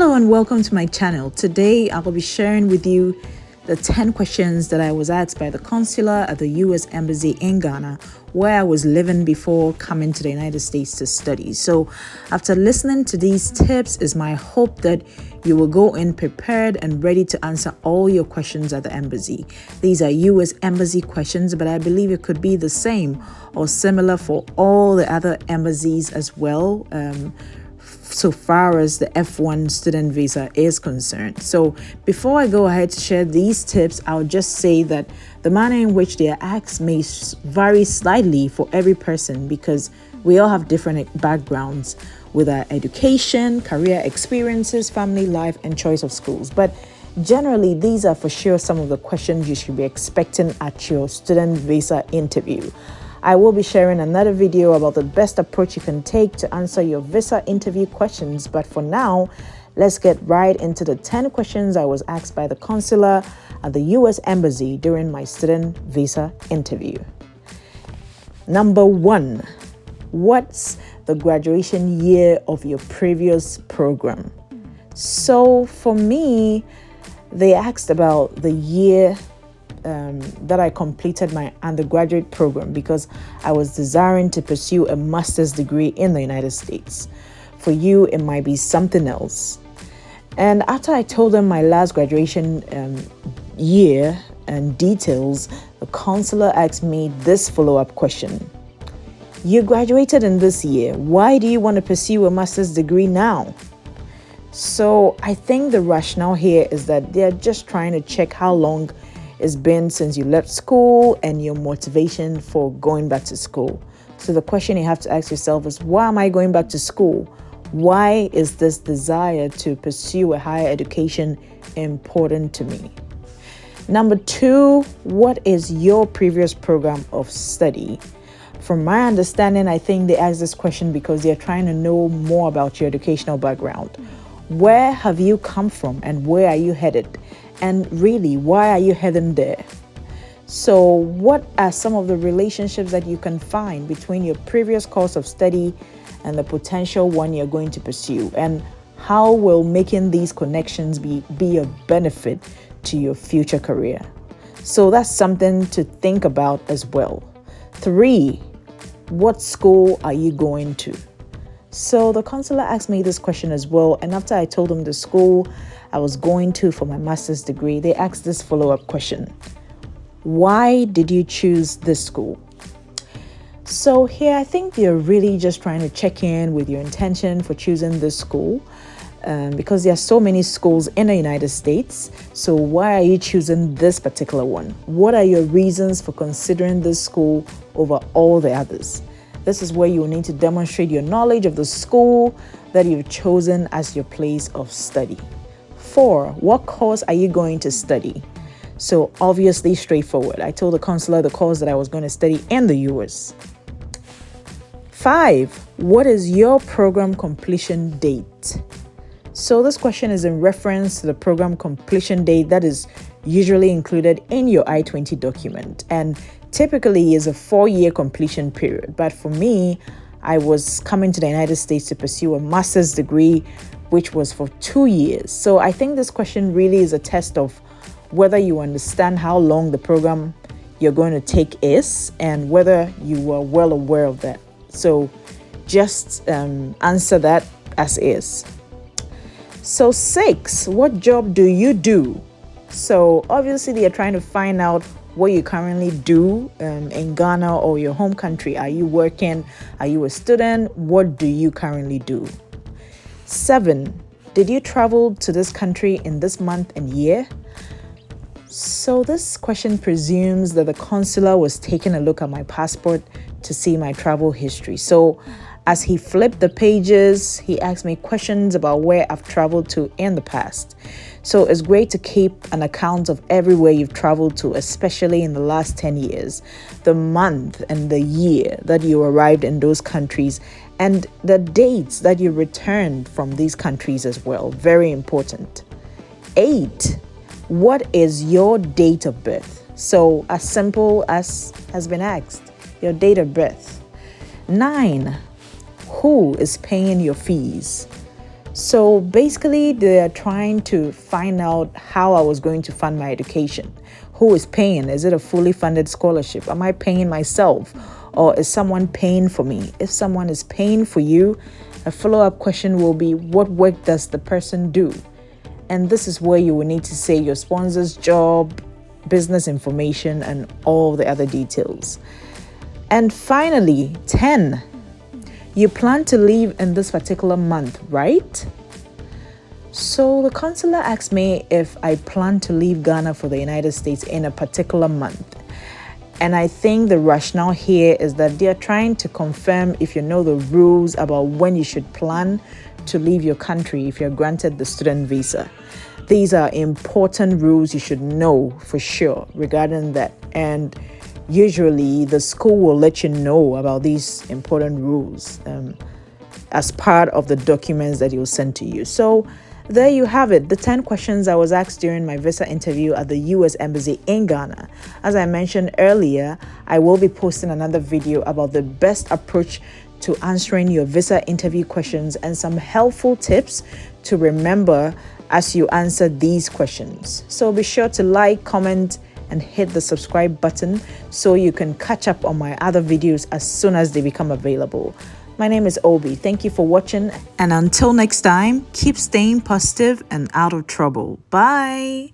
Hello and welcome to my channel. Today I will be sharing with you the 10 questions that I was asked by the consular at the US Embassy in Ghana, where I was living before coming to the United States to study. So after listening to these tips, it's my hope that you will go in prepared and ready to answer all your questions at the embassy. These are US Embassy questions, but I believe it could be the same or similar for all the other embassies as well. So far as the F1 student visa is concerned. So before I go ahead to share these tips, I'll just say that the manner in which they are asked may vary slightly for every person because we all have different backgrounds with our education, career experiences, family life, and choice of schools. But generally, these are for sure some of the questions you should be expecting at your student visa interview. I will be sharing another video about the best approach you can take to answer your visa interview questions. But for now, let's get right into the 10 questions I was asked by the consular at the US Embassy during my student visa interview. Number 1, what's the graduation year of your previous program? So for me, they asked about the year that I completed my undergraduate program because I was desiring to pursue a master's degree in the United States. For you, it might be something else. And after I told them my last graduation year and details, the consular asked me this follow-up question. You graduated in this year. Why do you want to pursue a master's degree now? So I think the rationale here is that they're just trying to check how long it's been since you left school and your motivation for going back to school. So the question you have to ask yourself is, why am I going back to school? Why is this desire to pursue a higher education important to me? Number 2, what is your previous program of study? From my understanding, I think they ask this question because they're trying to know more about your educational background. Where have you come from and where are you headed? And really, why are you heading there? So what are some of the relationships that you can find between your previous course of study and the potential one you're going to pursue? And how will making these connections be a benefit to your future career? So that's something to think about as well. 3, what school are you going to? So the consular asked me this question as well. And after I told them the school I was going to for my master's degree, they asked this follow-up question. Why did you choose this school? So here, I think they're really just trying to check in with your intention for choosing this school because there are so many schools in the United States. So why are you choosing this particular one? What are your reasons for considering this school over all the others? This is where you will need to demonstrate your knowledge of the school that you've chosen as your place of study. 4, what course are you going to study? So obviously straightforward. I told the consular the course that I was going to study in the US. 5, what is your program completion date? So this question is in reference to the program completion date that is usually included in your I-20 document and typically is a 4-year completion period. But for me, I was coming to the United States to pursue a master's degree, which was for 2 years. So I think this question really is a test of whether you understand how long the program you're going to take is and whether you are well aware of that. So just answer that as is. So 6, what job do you do? So obviously they are trying to find out what you currently do in Ghana or your home country. Are you working? Are you a student? What do you currently do? 7, did you travel to this country in this month and year? So this question presumes that the consular was taking a look at my passport to see my travel history. So as he flipped the pages, he asked me questions about where I've traveled to in the past. So it's great to keep an account of everywhere you've traveled to, especially in the last 10 years, the month and the year that you arrived in those countries, and the dates that you returned from these countries as well. Very important. 8, what is your date of birth? So as simple as has been asked, your date of birth. 9, who is paying your fees? So basically, they are trying to find out how I was going to fund my education. Who is paying? Is it a fully funded scholarship? Am I paying myself? Or is someone paying for me? If someone is paying for you, a follow-up question will be, what work does the person do? And this is where you will need to say your sponsor's job, business information, and all the other details. And finally, 10. You plan to leave in this particular month, right? So the consular asked me if I plan to leave Ghana for the United States in a particular month. And I think the rationale here is that they're trying to confirm if you know the rules about when you should plan to leave your country if you're granted the student visa. These are important rules you should know for sure regarding that. And usually the school will let you know about these important rules as part of the documents that you'll send to you. So there you have it, the 10 questions I was asked during my visa interview at the US Embassy in Ghana. As I mentioned earlier, I will be posting another video about the best approach to answering your visa interview questions and some helpful tips to remember as you answer these questions. So be sure to like, comment, and hit the subscribe button so you can catch up on my other videos as soon as they become available. My name is Obi. Thank you for watching. And until next time, keep staying positive and out of trouble. Bye.